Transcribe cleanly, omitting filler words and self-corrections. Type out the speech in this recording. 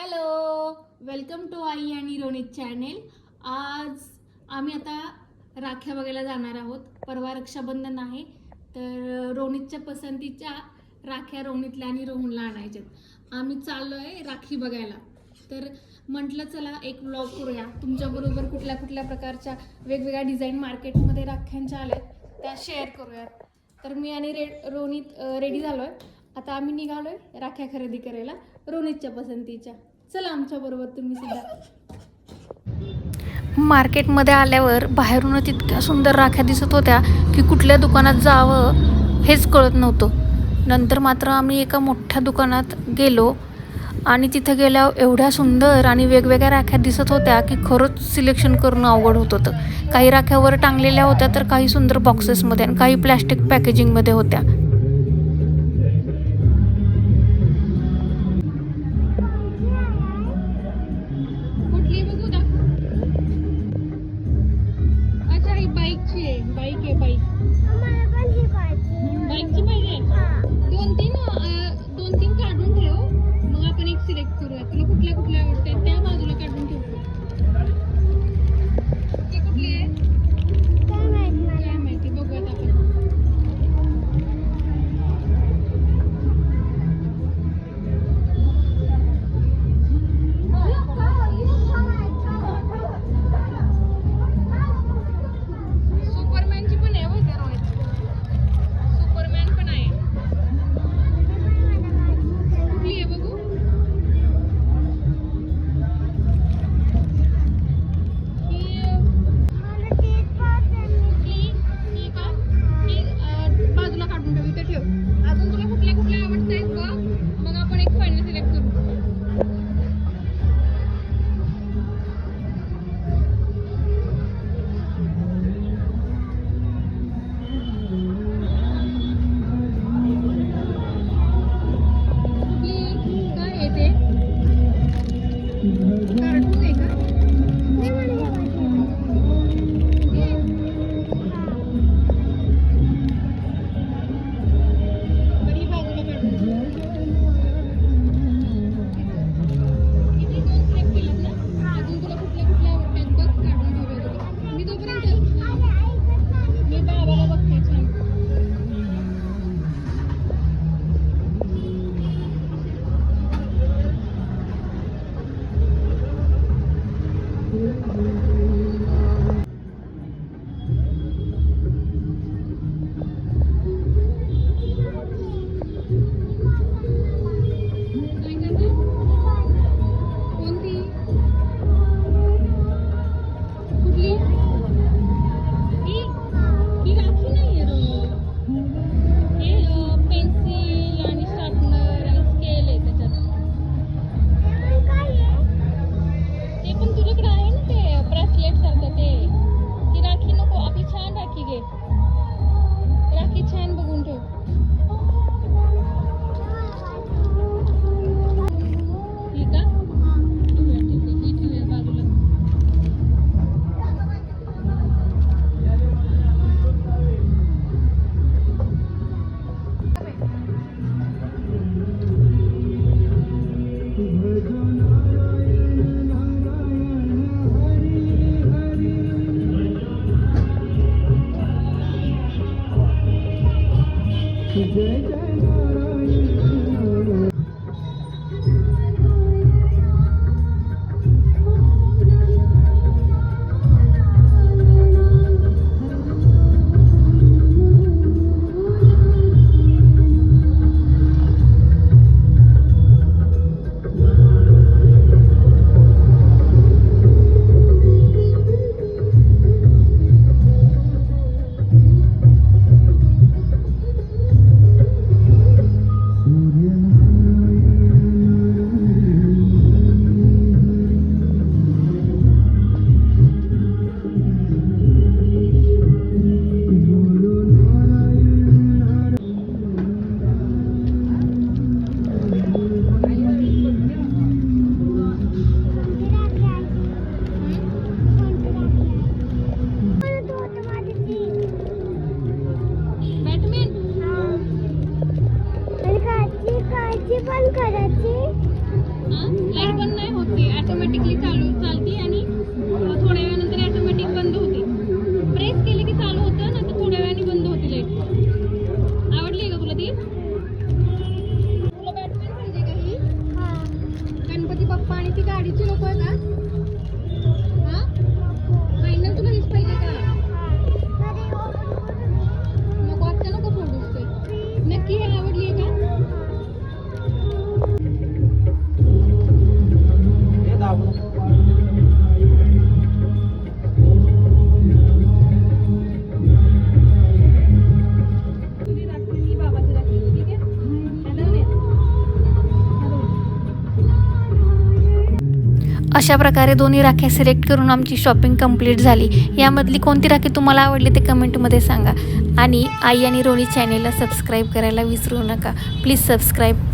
Hello, welcome to आई आणि Ronit channel. आज आम्ही आता राख्या बघायला जाणार आहोत. परवा रक्षाबंधन आहे, तर रोनितच्या पसंतीच्या राख्या रोनितला आणि रोहनला आणायच्यात. आम्ही चाललोय राखी बघायला. तर म्हटलं चला एक व्लॉग करूया तुमच्याबरोबर. कुठल्या कुठल्या प्रकारच्या वेगवेगळ्या डिझाईन मार्केटमध्ये राख्यांच्या आल्यात त्या शेअर करूयात. तर मी आणि रोनित रेडी झालोय. आता आम्ही निघालोय राख्या खरेदी करायला रोनितच्या पसंतीच्या. चला आमच्या बरोबर तुम्ही सुद्धा. मार्केटमध्ये आल्यावर बाहेरूनच इतक्या सुंदर राख्या दिसत होत्या की कुठल्या दुकानात जावं हेच कळत नव्हतं. नंतर मात्र आम्ही एका मोठ्या दुकानात गेलो आणि तिथं गेल्यावर एवढ्या सुंदर आणि वेगवेगळ्या राख्या दिसत होत्या की खरंच सिलेक्शन करणं अवघड होत होतं. काही राख्यावर टांगलेल्या होत्या तर काही सुंदर बॉक्सेसमध्ये आणि काही प्लॅस्टिक पॅकेजिंगमध्ये होत्या. कुठली बघू दाखव. अच्छा ही बाईकची आहे. बाईक आहे. बाईकची पाहिजे. दोन तीन काढून ठेव, मग आपण एक सिलेक्ट करूया. तुला कुठल्या कुठल्या आवडतात त्या बाजूला काढून ठेव. ती कुठली आहे काय माहिती, बघूयात आपण. सुपरमॅनची पण आहे होय त्या रोहित. सुपरमॅन पण आहे. कुठली आहे बघू. अडीचशे नको आहे का? हा फायनल तुला हीच पाहिजे का? नको आत्ता नको फोडूस ते. नक्की हे आवडली आहे का? तुझी राखी आणि बाबाची राखी, ठीक आहे? अशा प्रकारे दोन्ही राख्या सिलेक्ट करून आमची शॉपिंग कंप्लीट झाली. यामधली कोणती राखी तुम्हाला आवडली ते कमेंटमध्ये सांगा. आणि आई आणि रोनी चॅनेलला सबस्क्राईब करायला विसरू नका. Please subscribe.